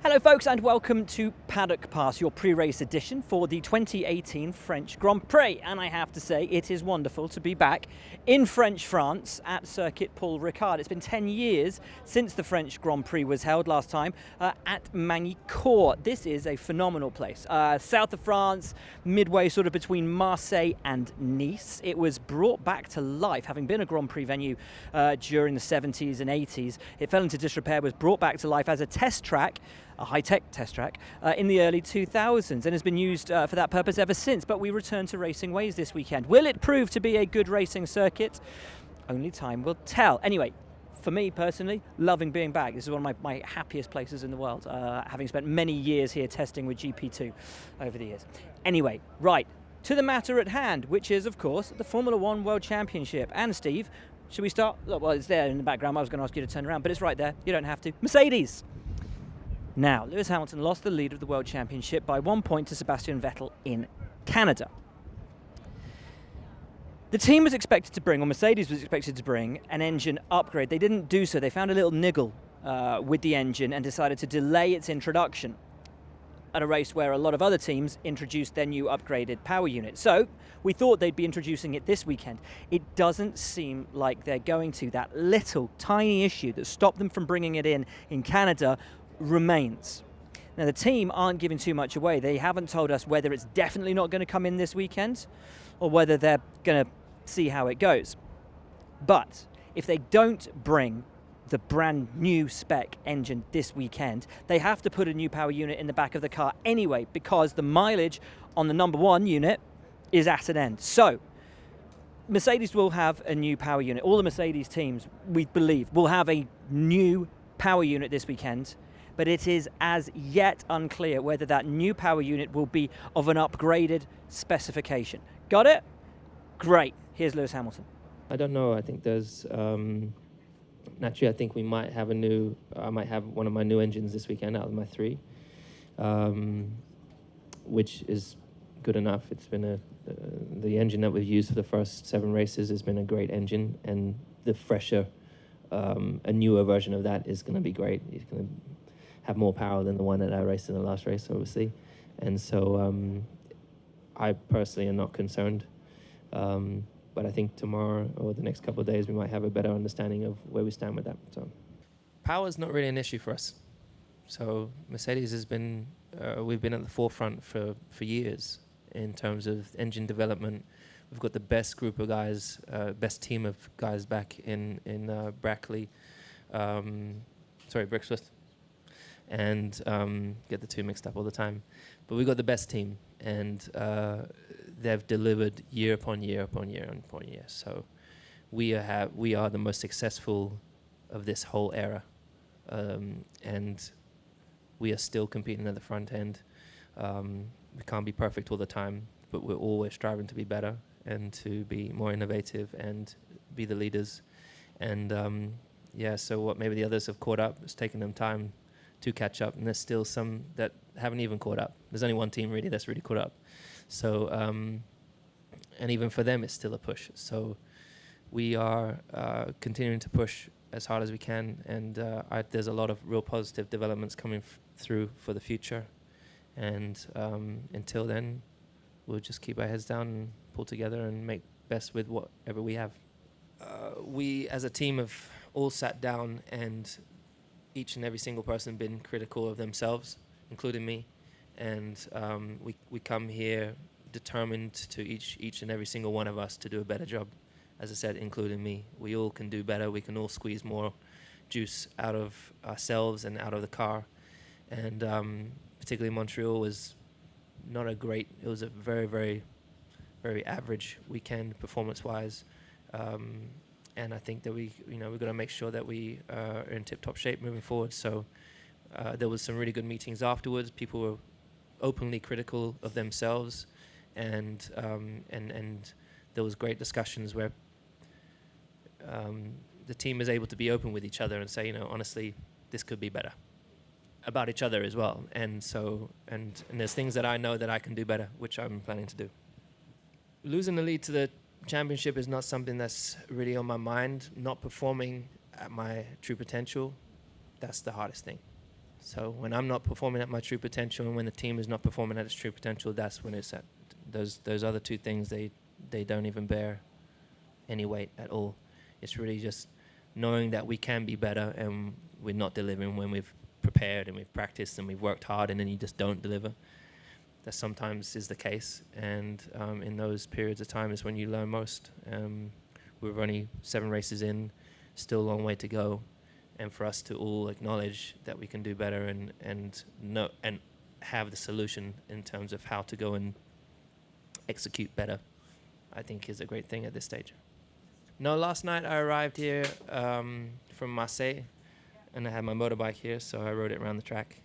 Hello folks and welcome to Paddock Pass, your pre-race edition for the 2018 French Grand Prix. And I have to say, it is wonderful to be back in French France at Circuit Paul Ricard. It's been 10 years since the French Grand Prix was held last time at Magny-Cours. This is a phenomenal place. South of France, midway sort of between Marseille and Nice. It was brought back to life, having been a Grand Prix venue during the 70s and 80s. It fell into disrepair, was brought back to life as a test track, a high-tech test track, in the early 2000s and has been used for that purpose ever since. But we return to racing ways this weekend. Will it prove to be a good racing circuit? Only time will tell. Anyway, for me personally, loving being back. This is one of my happiest places in the world, having spent many years here testing with GP2 over the years. Anyway, right, to the matter at hand, which is, of course, the Formula One World Championship. And Steve, should we start? Look, well, it's there in the background. I was going to ask you to turn around, but it's right there. You don't have to. Mercedes. Now, Lewis Hamilton lost the lead of the World Championship by 1 point to Sebastian Vettel in Canada. The team was expected to bring, or Mercedes was expected to bring, an engine upgrade. They didn't do so. They found a little niggle with the engine and decided to delay its introduction at a race where a lot of other teams introduced their new upgraded power unit. So we thought they'd be introducing it this weekend. It doesn't seem like they're going to. That little tiny issue that stopped them from bringing it in Canada remains. Now, the team aren't giving too much away. They haven't told us whether it's definitely not going to come in this weekend or whether they're going to see how it goes. But if they don't bring the brand new spec engine this weekend, they have to put a new power unit in the back of the car anyway, because the mileage on the number one unit is at an end. So Mercedes will have a new power unit. All the Mercedes teams, we believe, will have a new power unit this weekend, but it is as yet unclear whether that new power unit will be of an upgraded specification. Got it? Great. Here's Lewis Hamilton. I don't know. I think there's naturally, I think we might have I might have one of my new engines this weekend out of my three, which is good enough. It's been the engine that we've used for the first 7 races has been a great engine, and the fresher, a newer version of that is going to be great. It's going to have more power than the one that I raced in the last race, obviously. And so I personally am not concerned. But I think tomorrow or the next couple of days we might have a better understanding of where we stand with that. So, power is not really an issue for us. So Mercedes has been, we've been at the forefront for years in terms of engine development. We've got the best group of guys, best team of guys back in Brackley, Brixworth, and get the two mixed up all the time. But we've got the best team, and they've delivered year upon year upon year upon year. So we are the most successful of this whole era, and we are still competing at the front end. We can't be perfect all the time, but we're always striving to be better and to be more innovative and be the leaders. And so what maybe the others have caught up, it's taken them time to catch up, and there's still some that haven't even caught up. There's only one team really that's really caught up. So, and even for them, it's still a push. So we are continuing to push as hard as we can, and there's a lot of real positive developments coming through for the future. And until then, we'll just keep our heads down and pull together and make best with whatever we have. We as a team have all sat down, and each and every single person been critical of themselves, including me. And we come here determined to each and every single one of us to do a better job. As I said, including me. We all can do better. We can all squeeze more juice out of ourselves and out of the car. And particularly Montreal was not a great, it was a very, very, very average weekend performance-wise. And I think that we've got to make sure that we are in tip-top shape moving forward. So there was some really good meetings afterwards. People were openly critical of themselves, and there was great discussions where the team is able to be open with each other and say, honestly, this could be better, about each other as well. And so, and there's things that I know that I can do better, which I'm planning to do. Losing the lead to the championship is not something that's really on my mind. Not performing at my true potential, that's the hardest thing. So when I'm not performing at my true potential and when the team is not performing at its true potential, that's when it's at. Those other two things, they don't even bear any weight at all. It's really just knowing that we can be better and we're not delivering when we've prepared and we've practiced and we've worked hard, and then you just don't deliver. That sometimes is the case, and in those periods of time is when you learn most. We're only 7 races in, still a long way to go, and for us to all acknowledge that we can do better and know and have the solution in terms of how to go and execute better, I think is a great thing at this stage. No, last night I arrived here from Marseille, and I had my motorbike here, so I rode it around the track,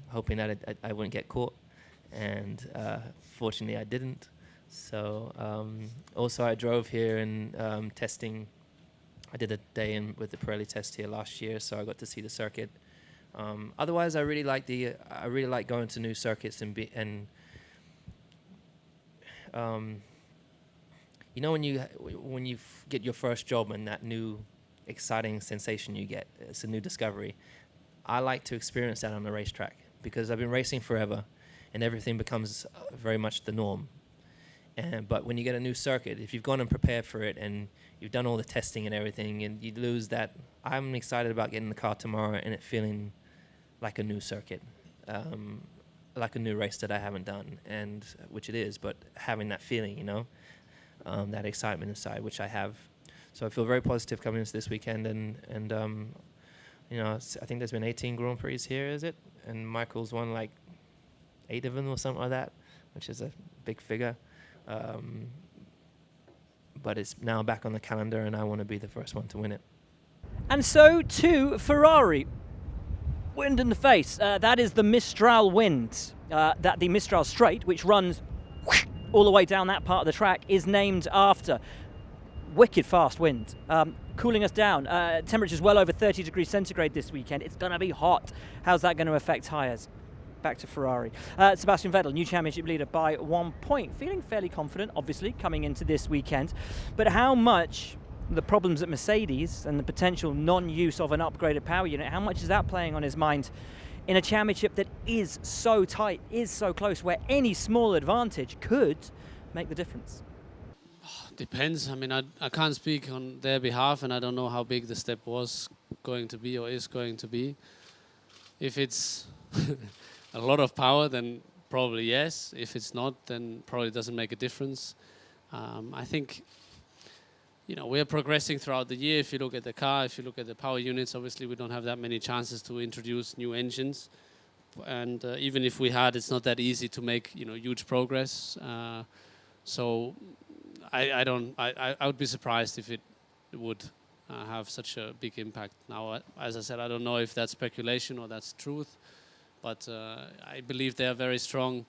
hoping that I wouldn't get caught, and fortunately I didn't. So also I drove here and testing. I did a day with the Pirelli test here last year, so I got to see the circuit. Otherwise, I really like going to new circuits and you know, when you get your first job and that new exciting sensation you get, it's a new discovery. I like to experience that on the racetrack because I've been racing forever, and everything becomes very much the norm. But when you get a new circuit, if you've gone and prepared for it and you've done all the testing and everything, and you lose that, I'm excited about getting in the car tomorrow and it feeling like a new circuit, like a new race that I haven't done, and which it is, but having that feeling, you know, that excitement inside, which I have. So I feel very positive coming into this weekend, and you know, I think there's been 18 Grand Prix here, is it? And Michael's won like 8 of them or something like that, which is a big figure. But it's now back on the calendar, and I want to be the first one to win it. And so to Ferrari. Wind in the face. That is the Mistral wind. That the Mistral Straight, which runs all the way down that part of the track, is named after. Wicked fast wind. Cooling us down. Temperatures well over 30 degrees centigrade this weekend. It's going to be hot. How's that going to affect tyres? Back to Ferrari. Sebastian Vettel, new championship leader by 1 point. Feeling fairly confident, obviously, coming into this weekend. But how much the problems at Mercedes and the potential non-use of an upgraded power unit, how much is that playing on his mind in a championship that is so tight, is so close, where any small advantage could make the difference? Depends. I mean, I can't speak on their behalf, and I don't know how big the step was going to be or is going to be. If it's a lot of power, then probably yes. If it's not, then probably doesn't make a difference. I think, you know, we're progressing throughout the year. If you look at the car, if you look at the power units, obviously we don't have that many chances to introduce new engines. And even if we had, it's not that easy to make, you know, huge progress. So I would be surprised if it would have such a big impact. Now, as I said, I don't know if that's speculation or that's truth, but I believe they are very strong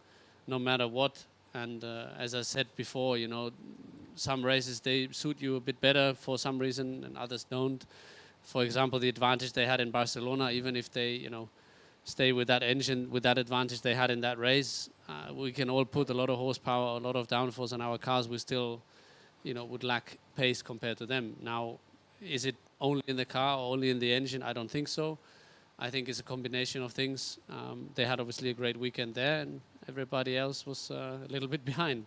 no matter what. And as I said before, you know, some races, they suit you a bit better for some reason and others don't. For example, the advantage they had in Barcelona, even if they, you know, stay with that engine, with that advantage they had in that race, we can all put a lot of horsepower, a lot of downforce on our cars. We still, you know, would lack pace compared to them. Now, is it only in the car or only in the engine? I don't think so. I think it's a combination of things. They had obviously a great weekend there, and everybody else was a little bit behind.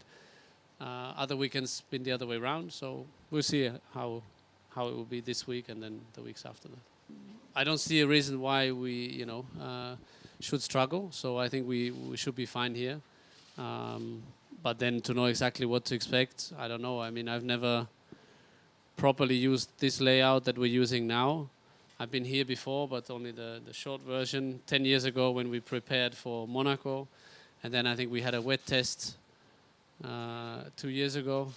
Other weekends been the other way around, so we'll see how it will be this week and then the weeks after that. I don't see a reason why we, you know, should struggle. So I think we should be fine here. But then to know exactly what to expect, I don't know. I mean, I've never properly used this layout that we're using now. I've been here before, but only the short version 10 years ago when we prepared for Monaco. And then I think we had a wet test 2 years ago.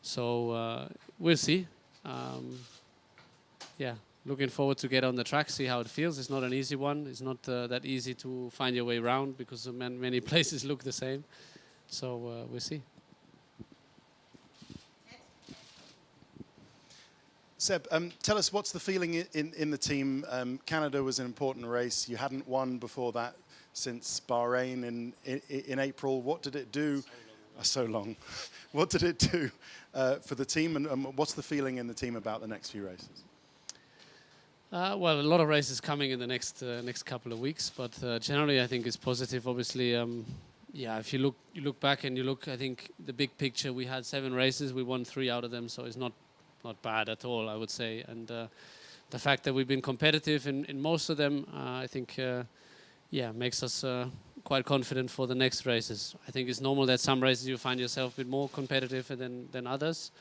So we'll see. Yeah, looking forward to get on the track, see how it feels. It's not an easy one. It's not that easy to find your way around because many places look the same. So we'll see. Seb, tell us what's the feeling in the team. Canada was an important race. You hadn't won before that since Bahrain in April. What did it do? So long. What did it do for the team, and what's the feeling in the team about the next few races? Well, a lot of races coming in the next couple of weeks, but generally I think it's positive. Obviously, if you look back and you look, I think the big picture, we had 7 races, we won 3 out of them, so it's not bad at all, I would say. And the fact that we've been competitive in most of them, I think, makes us quite confident for the next races. I think it's normal that some races you find yourself a bit more competitive than others.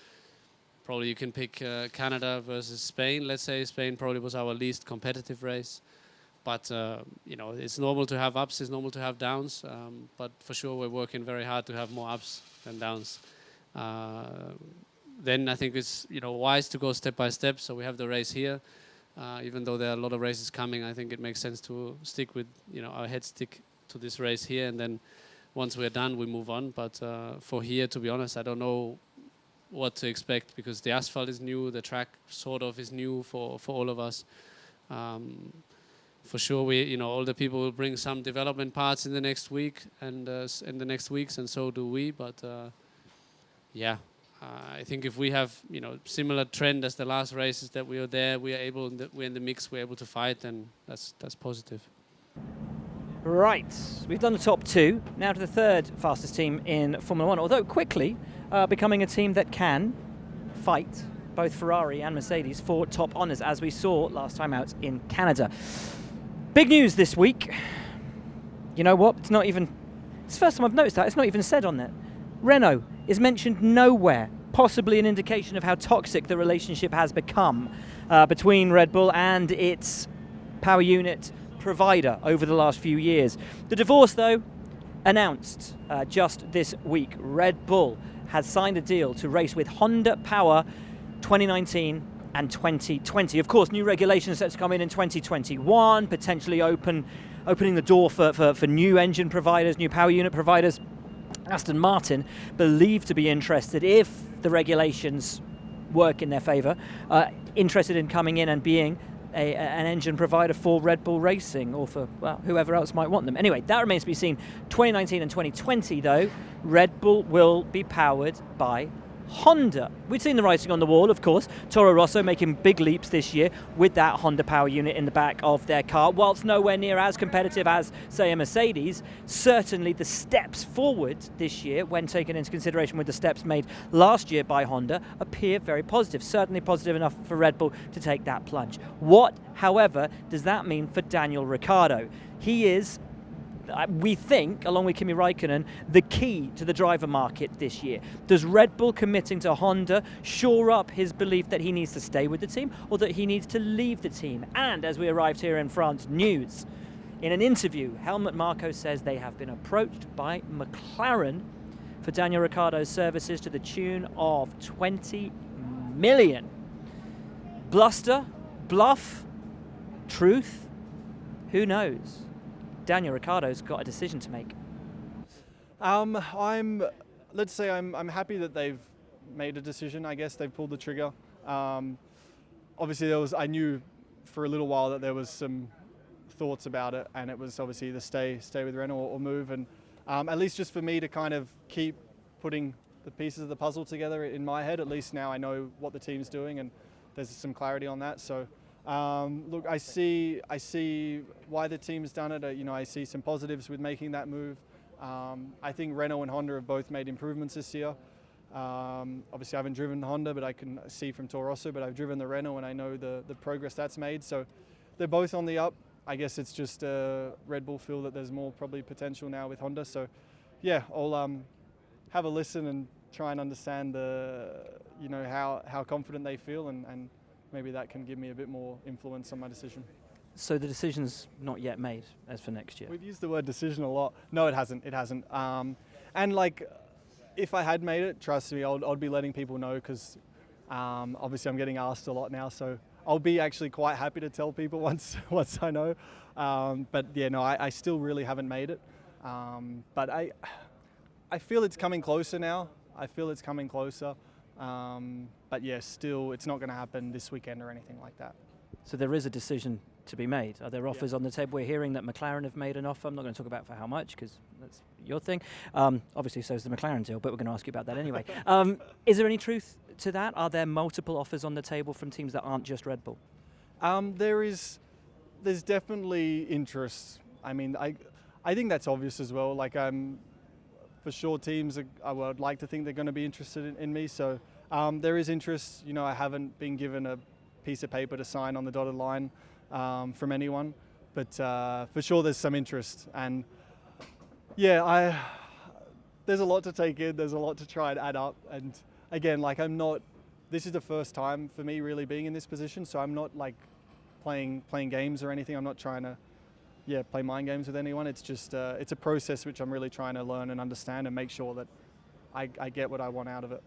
Probably you can pick Canada versus Spain. Let's say Spain probably was our least competitive race. But, it's normal to have ups, it's normal to have downs. But for sure we're working very hard to have more ups than downs. Then I think it's wise to go step by step. So we have the race here. Even though there are a lot of races coming, I think it makes sense to stick with, our head stick to this race here. And then once we're done, we move on. But for here, to be honest, I don't know what to expect because the asphalt is new, the track sort of is new for all of us. For sure, all the people will bring some development parts in the next week and in the next weeks, and so do we. But I think if we have similar trend as the last races that we are there, we're in the mix, we're able to fight, then that's positive. Right, we've done the top 2. Now to the third fastest team in Formula 1, although quickly becoming a team that can fight both Ferrari and Mercedes for top honours, as we saw last time out in Canada. Big news this week. You know what? It's the first time I've noticed that. It's not even said on there. Renault is mentioned nowhere, possibly an indication of how toxic the relationship has become between Red Bull and its power unit provider over the last few years. The divorce, though, announced just this week. Red Bull has signed a deal to race with Honda Power 2019 and 2020. Of course, new regulations set to come in 2021, potentially opening the door for new engine providers, new power unit providers. Aston Martin believed to be interested, if the regulations work in their favour, interested in coming in and being an engine provider for Red Bull Racing or for whoever else might want them. Anyway, that remains to be seen. 2019 and 2020, though, Red Bull will be powered by Honda. We've seen the writing on the wall, of course. Toro Rosso making big leaps this year with that Honda power unit in the back of their car. Whilst nowhere near as competitive as, say, a Mercedes, certainly the steps forward this year, when taken into consideration with the steps made last year by Honda, appear very positive. Certainly positive enough for Red Bull to take that plunge. What, however, does that mean for Daniel Ricciardo? He is, we think, along with Kimi Räikkönen, the key to the driver market this year. Does Red Bull committing to Honda shore up his belief that he needs to stay with the team or that he needs to leave the team? And as we arrived here in France, news. In an interview, Helmut Marko says they have been approached by McLaren for Daniel Ricciardo's services to the tune of 20 million. Bluster? Bluff? Truth? Who knows? Daniel Ricciardo's got a decision to make. I'm happy that they've made a decision. I guess they've pulled the trigger. Obviously, I knew for a little while that there was some thoughts about it, and it was obviously either stay with Renault or move. And at least just for me to kind of keep putting the pieces of the puzzle together in my head. At least now I know what the team's doing, and there's some clarity on that. So. Look, I see why the team's done it. I see some positives with making that move. I think Renault and Honda have both made improvements this year. Obviously, I haven't driven Honda, but I can see from Toro Rosso, but I've driven the Renault and I know the progress that's made. So they're both on the up. I guess it's just Red Bull feel that there's more probably potential now with Honda. So yeah, I'll have a listen and try and understand how confident they feel and maybe that can give me a bit more influence on my decision. So the decision's not yet made as for next year? We've used the word decision a lot. No, it hasn't. And if I had made it, trust me, I'd be letting people know because obviously I'm getting asked a lot now. So I'll be actually quite happy to tell people once I know. But yeah, no, I still really haven't made it. But I feel it's coming closer now. But yeah, still, it's not going to happen this weekend or anything like that. So there is a decision to be made. Are there offers on the table? We're hearing that McLaren have made an offer. I'm not going to talk about for how much because that's your thing. Obviously, so is the McLaren deal, but we're going to ask you about that anyway. Is there any truth to that? Are there multiple offers on the table from teams that aren't just Red Bull? There's definitely interest. I mean, I think that's obvious as well. Like, for sure, teams I would like to think they're going to be interested in me. So there is interest. You know, I haven't been given a piece of paper to sign on the dotted line from anyone, but for sure there's some interest. And yeah, there's a lot to take in. There's a lot to try and add up. And again, like, this is the first time for me really being in this position, so I'm not like playing games or anything. I'm not trying to play mind games with anyone. It's just it's a process which I'm really trying to learn and understand and make sure that I get what I want out of it.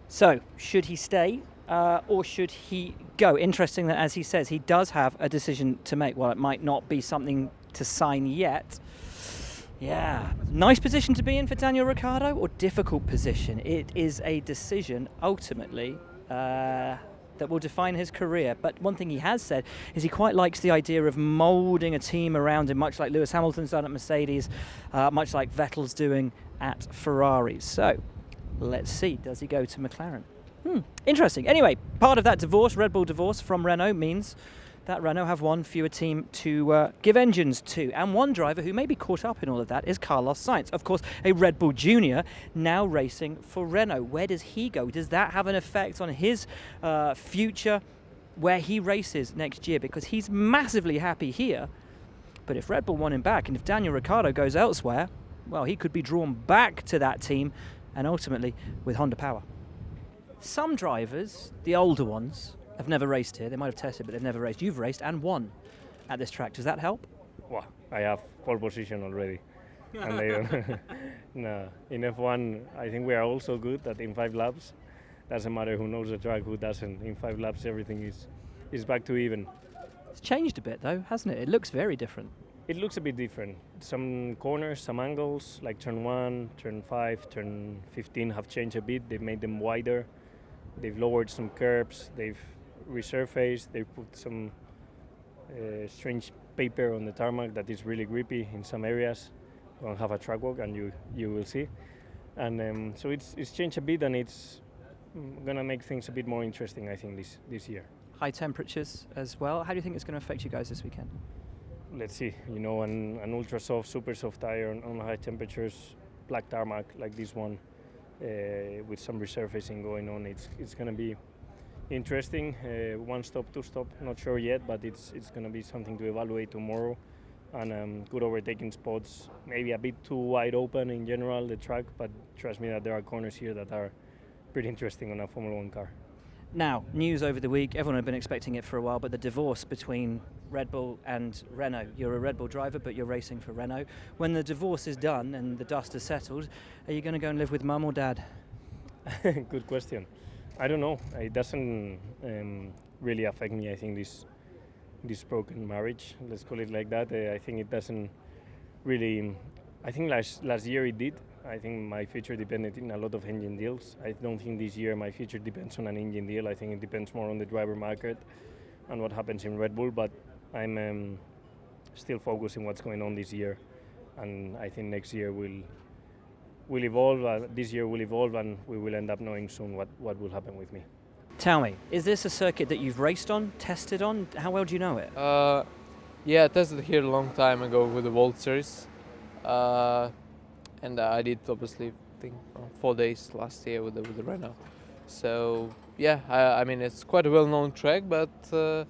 So, should he stay or should he go? Interesting that, as he says, he does have a decision to make. Well, it might not be something to sign yet. Yeah, nice position to be in for Daniel Ricciardo, or difficult position? It is a decision, ultimately, that will define his career. But one thing he has said is he quite likes the idea of moulding a team around him, much like Lewis Hamilton's done at Mercedes, much like Vettel's doing at Ferrari. So, let's see, does he go to McLaren? Interesting. Anyway, part of that divorce, Red Bull divorce from Renault, means that Renault have one fewer team to give engines to. And one driver who may be caught up in all of that is Carlos Sainz. Of course, a Red Bull junior now racing for Renault. Where does he go? Does that have an effect on his future, where he races next year? Because he's massively happy here. But if Red Bull want him back, and if Daniel Ricciardo goes elsewhere, well, he could be drawn back to that team, and ultimately with Honda power. Some drivers, the older ones, have never raced here. They might have tested, but they've never raced. You've raced and won at this track. Does that help? Well, I have pole position already. And they don't. No, in F1, I think we are also good that in 5 laps, doesn't matter who knows the track, who doesn't. In 5 laps, everything is back to even. It's changed a bit, though, hasn't it? It looks very different. It looks a bit different. Some corners, some angles, like turn 1, turn 5, turn 15 have changed a bit. They've made them wider. They've lowered some curbs. They've resurfaced. They put some strange paper on the tarmac that is really grippy in some areas. Go and have a track walk and you will see. And so it's changed a bit, and it's gonna make things a bit more interesting, I think, this year. High temperatures as well. How do you think it's going to affect you guys this weekend? Let's see. You know, an ultra soft, super soft tire on high temperatures, black tarmac like this one, with some resurfacing going on. It's gonna be interesting. 1 stop, 2 stop, not sure yet, but it's going to be something to evaluate tomorrow. And good overtaking spots, maybe a bit too wide open in general, the track, but trust me that there are corners here that are pretty interesting on a Formula 1 car. Now, news over the week, everyone had been expecting it for a while, but the divorce between Red Bull and Renault. You're a Red Bull driver, but you're racing for Renault. When the divorce is done and the dust has settled, are you going to go and live with mum or dad? Good question. I don't know. It doesn't really affect me. I think this broken marriage, let's call it like that. I think it doesn't really. I think last year it did. I think my future depended in a lot of engine deals. I don't think this year my future depends on an engine deal. I think it depends more on the driver market and what happens in Red Bull. But I'm still focusing what's going on this year, and I think next year will evolve. This year will evolve, and we will end up knowing soon what will happen with me. Tell me, is this a circuit that you've raced on, tested on? How well do you know it? Yeah, I tested here a long time ago with the World Series. And I did, obviously, I think 4 days last year with the Renault. So, yeah, I mean, it's quite a well-known track, but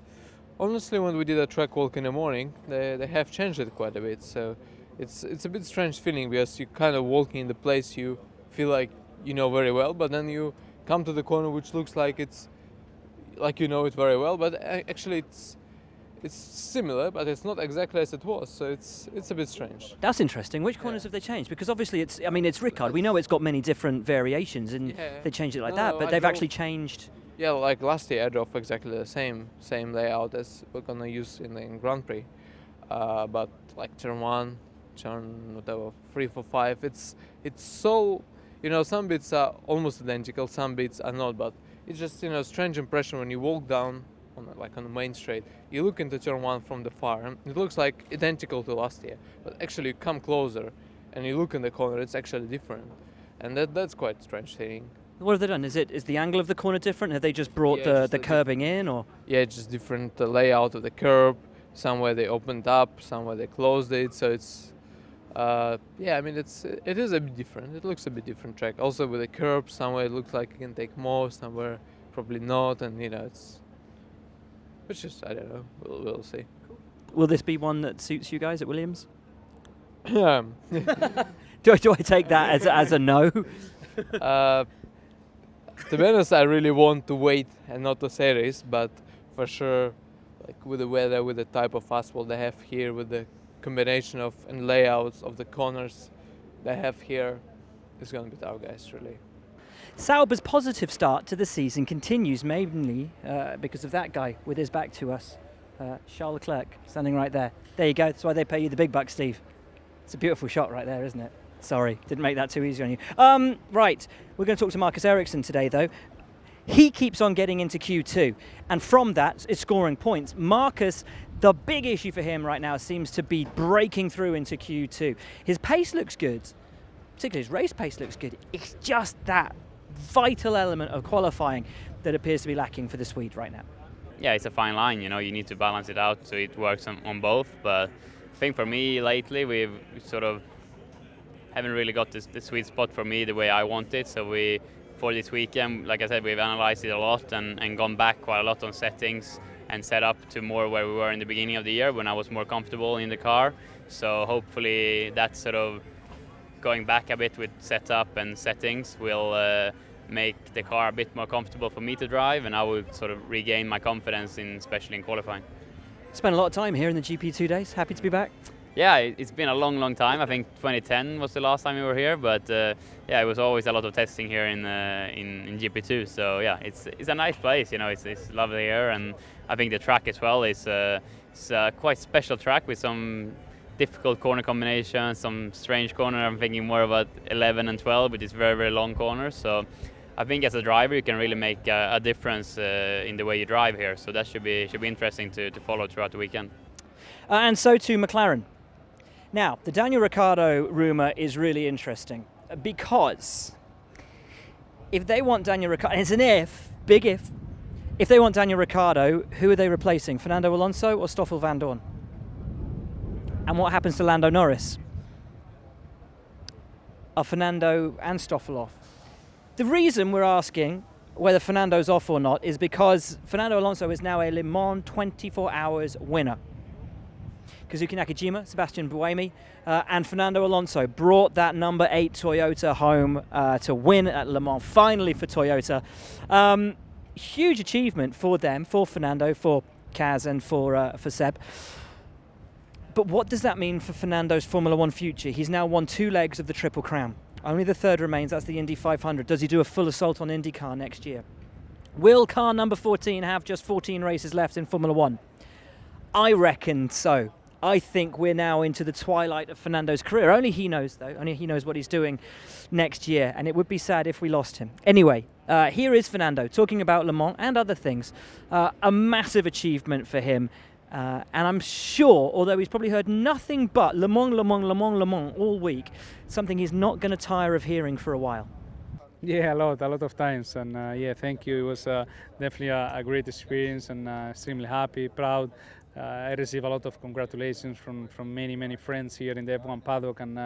honestly, when we did a track walk in the morning, they have changed it quite a bit. So it's a bit strange feeling, because you kind of walking in the place you feel like you know very well, but then you come to the corner which looks like it's like you know it very well, but actually it's similar, but it's not exactly as it was, so it's a bit strange. That's interesting. Which corners have they changed? Because obviously it's Ricard. We know it's got many different variations, and they changed it like that, but they've actually changed. Yeah, like last year I drove exactly the same layout as we're gonna use in Grand Prix, but like turn 1, turn whatever 3, 4, 5. It's so, you know, some bits are almost identical, some bits are not, but it's just, you know, strange impression when you walk down on the main straight. You look into turn 1 from the far, and it looks like identical to last year, but actually you come closer and you look in the corner, it's actually different, and that's quite strange feeling. What have they done? Is the angle of the corner different? Have they just brought the curbing in, or? Yeah, just different layout of the curb. Somewhere they opened up, somewhere they closed it. So it's, yeah, I mean it is a bit different. It looks a bit different track. Also with the curb, somewhere it looks like it can take more, somewhere probably not, and it's just, I don't know. We'll see. Will this be one that suits you guys at Williams? Yeah. Do I take that as a no? To be honest, I really want to wait and not to say this, but for sure, like with the weather, with the type of asphalt they have here, with the combination of and layouts of the corners they have here, it's going to be our guys, really. Sauber's positive start to the season continues mainly because of that guy with his back to us, Charles Leclerc, standing right there. There you go. That's why they pay you the big bucks, Steve. It's a beautiful shot right there, isn't it? Sorry, didn't make that too easy on you. Right, we're going to talk to Marcus Ericsson today, though. He keeps on getting into Q2, and from that, it's scoring points. Marcus, the big issue for him right now seems to be breaking through into Q2. His pace looks good, particularly his race pace looks good. It's just that vital element of qualifying that appears to be lacking for the Swede right now. Yeah, it's a fine line, you need to balance it out so it works on both, but I think for me lately we've sort of haven't really got the sweet spot for me the way I want it. So for this weekend, like I said, we've analyzed it a lot and gone back quite a lot on settings and set up to more where we were in the beginning of the year when I was more comfortable in the car. So hopefully that sort of going back a bit with setup and settings will make the car a bit more comfortable for me to drive, and I will sort of regain my confidence, especially in qualifying. Spent a lot of time here in the GP2 days. Happy to be back. Yeah, it's been a long time. I think 2010 was the last time we were here, but yeah, it was always a lot of testing here in GP2. So yeah, it's a nice place. It's lovely here, and I think the track as well is it's a quite special track with some difficult corner combinations, some strange corner. I'm thinking more about 11 and 12, which is very long corners. So I think as a driver you can really make a difference in the way you drive here. So that should be interesting to follow throughout the weekend. And so too McLaren. Now, the Daniel Ricciardo rumour is really interesting because if they want Daniel Ricciardo, and it's an if, big if they want Daniel Ricciardo, who are they replacing, Fernando Alonso or Stoffel van Dorn? And what happens to Lando Norris? Are Fernando and Stoffel off? The reason we're asking whether Fernando's off or not is because Fernando Alonso is now a Le Mans 24 Hours winner. Kazuki Nakajima, Sebastian Buemi, and Fernando Alonso brought that number 8 Toyota home to win at Le Mans, finally for Toyota. Huge achievement for them, for Fernando, for Kaz, and for Seb. But what does that mean for Fernando's Formula One future? He's now won 2 legs of the Triple Crown. Only the third remains, that's the Indy 500. Does he do a full assault on IndyCar next year? Will car number 14 have just 14 races left in Formula One? I reckon so. I think we're now into the twilight of Fernando's career. Only he knows, though. Only he knows what he's doing next year, and it would be sad if we lost him. Anyway, here is Fernando talking about Le Mans and other things. A massive achievement for him, and I'm sure, although he's probably heard nothing but Le Mans, Le Mans, Le Mans, Le Mans all week, something he's not going to tire of hearing for a while. Yeah, a lot of times, and yeah, thank you. It was definitely a great experience, and extremely happy, proud. I received a lot of congratulations from many friends here in the F1 paddock, and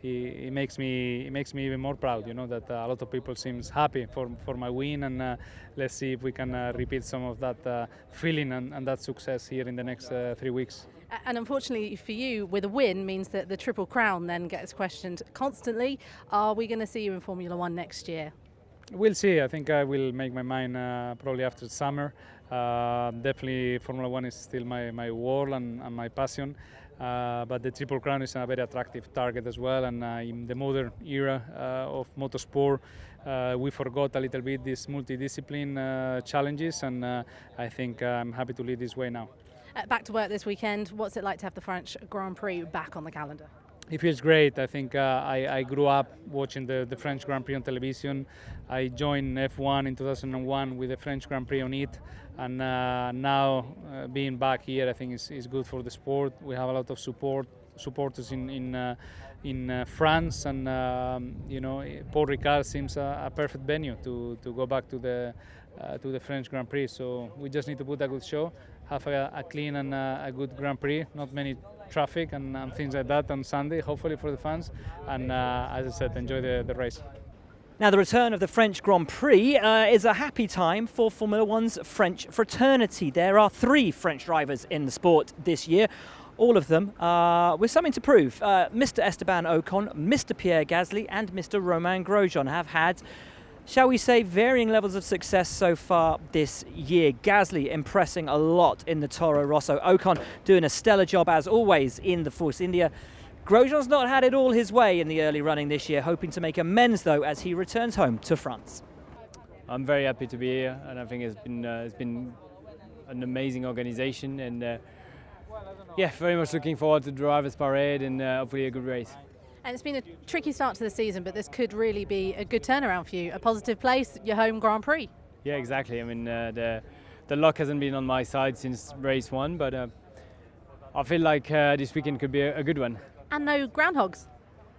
it makes me even more proud. That a lot of people seems happy for my win, and let's see if we can repeat some of that feeling and that success here in the next 3 weeks. And unfortunately for you, with a win means that the Triple Crown then gets questioned constantly. Are we going to see you in Formula One next year? We'll see. I think I will make my mind probably after summer. Definitely Formula One is still my world and my passion, but the Triple Crown is a very attractive target as well, and in the modern era of motorsport we forgot a little bit these multidiscipline challenges, and I think I'm happy to lead this way now. Back to work this weekend. What's it like to have the French Grand Prix back on the calendar? It feels great. I think I grew up watching the French Grand Prix on television. I joined F1 in 2001 with the French Grand Prix on it, and now being back here, I think is good for the sport. We have a lot of supporters in in France, and Paul Ricard seems a perfect venue to go back to the French Grand Prix. So we just need to put a good show, have a clean and a good Grand Prix, not many traffic and things like that on Sunday, hopefully for the fans, and as I said, enjoy the race. Now, the return of the French Grand Prix is a happy time for Formula One's French fraternity. There are 3 French drivers in the sport this year, all of them with something to prove. Mr. Esteban Ocon, Mr. Pierre Gasly and Mr. Romain Grosjean have had, shall we say, varying levels of success so far this year. Gasly impressing a lot in the Toro Rosso. Ocon doing a stellar job as always in the Force India. Grosjean's not had it all his way in the early running this year, hoping to make amends though as he returns home to France. I'm very happy to be here, and I think it's been an amazing organisation, and very much looking forward to the drivers' parade and hopefully a good race. And it's been a tricky start to the season, but this could really be a good turnaround for you. A positive place, your home Grand Prix. Yeah, exactly. I mean, the luck hasn't been on my side since race 1, but I feel like this weekend could be a good one. And no groundhogs?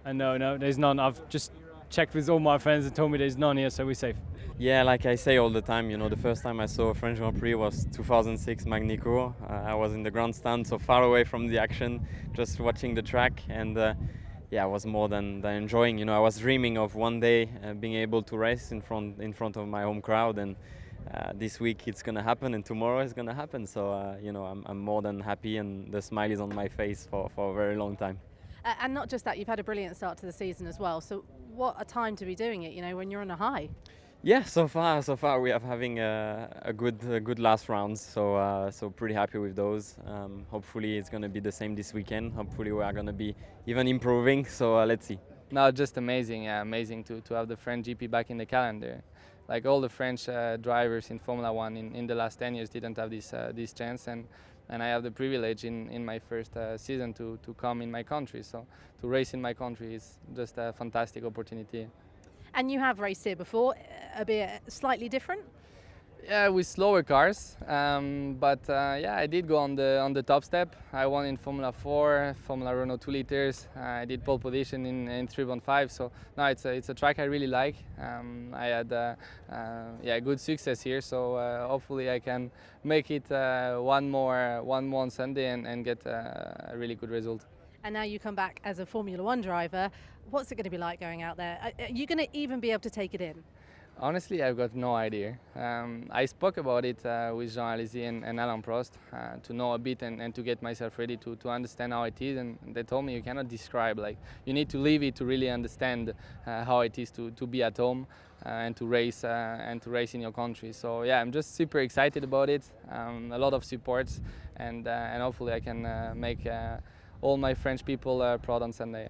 No, there's none. I've just checked with all my friends and told me there's none here, so we're safe. Yeah, like I say all the time, the first time I saw a French Grand Prix was 2006 Magny-Cours. I was in the grandstand, so far away from the action, just watching the track, and I was more than enjoying. I was dreaming of one day being able to race in front of my home crowd, and this week it's gonna happen, and tomorrow it's gonna happen. So I'm more than happy, and the smile is on my face for a very long time. And not just that, you've had a brilliant start to the season as well. So what a time to be doing it, when you're on a high. Yeah, so far we are having a good last rounds, so pretty happy with those. Hopefully it's going to be the same this weekend. Hopefully we are going to be even improving, so let's see. No, just amazing, amazing to have the French GP back in the calendar. Like all the French drivers in Formula One in the last 10 years didn't have this chance, and I have the privilege in my first season to come in my country. So to race in my country is just a fantastic opportunity. And you have raced here before, albeit slightly different? Yeah, with slower cars, but I did go on the top step. I won in Formula 4, Formula Renault 2 liters. I did pole position in 3.5. So no, it's a track I really like. I had good success here. So hopefully I can make it one more on Sunday and get a really good result. And now you come back as a Formula One driver. What's it going to be like going out there? Are you going to even be able to take it in? Honestly, I've got no idea. I spoke about it with Jean Alesi and Alain Prost to know a bit and to get myself ready to understand how it is. And they told me you cannot describe, you need to live it to really understand how it is to be at home and to race in your country. So yeah, I'm just super excited about it. A lot of supports, and hopefully I can make all my French people proud on Sunday.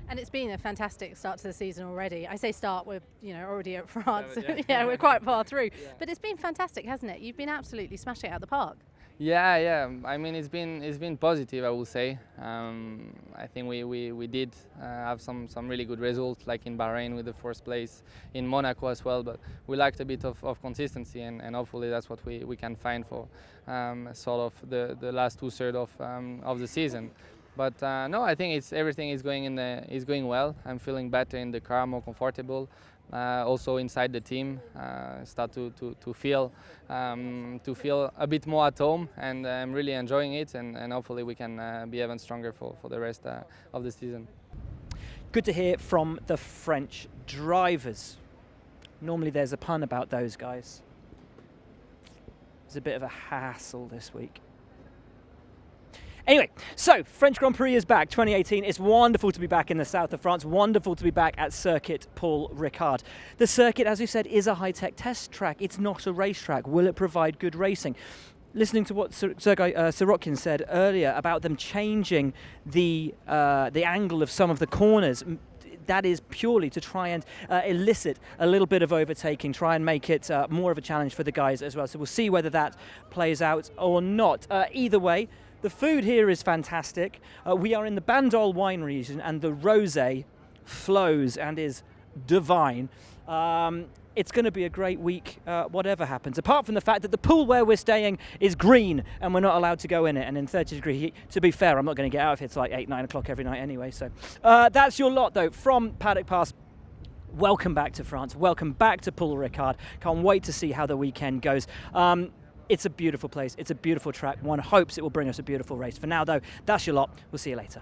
And it's been a fantastic start to the season already. I say start, we're already at France. Yeah, we're quite far through. Yeah. But it's been fantastic, hasn't it? You've been absolutely smashing it out of the park. Yeah. I mean, it's been positive, I will say. I think we did have some really good results, like in Bahrain with the first place, in Monaco as well. But we lacked a bit of consistency, and hopefully that's what we can find for sort of the last 2/3 of the season. But no, I think everything is going well. I'm feeling better in the car, more comfortable. Also inside the team, start to feel a bit more at home, and I'm really enjoying it. And hopefully we can be even stronger for the rest of the season. Good to hear from the French drivers. Normally there's a pun about those guys. It's a bit of a hassle this week. Anyway, so French Grand Prix is back, 2018. It's wonderful to be back in the south of France, wonderful to be back at Circuit Paul Ricard. The circuit, as we said, is a high-tech test track. It's not a racetrack. Will it provide good racing? Listening to what Sergei Sirotkin said earlier about them changing the angle of some of the corners, that is purely to try and elicit a little bit of overtaking, try and make it more of a challenge for the guys as well. So we'll see whether that plays out or not. Either way, the food here is fantastic. We are in the Bandol wine region, and the rosé flows and is divine. it's going to be a great week, whatever happens. Apart from the fact that the pool where we're staying is green and we're not allowed to go in it. And in 30-degree heat, to be fair, I'm not going to get out of here till like 8, 9 o'clock every night anyway. So that's your lot, though, from Paddock Pass. Welcome back to France. Welcome back to Paul Ricard. Can't wait to see how the weekend goes. It's a beautiful place. It's a beautiful track. One hopes it will bring us a beautiful race. For now, though, that's your lot. We'll see you later.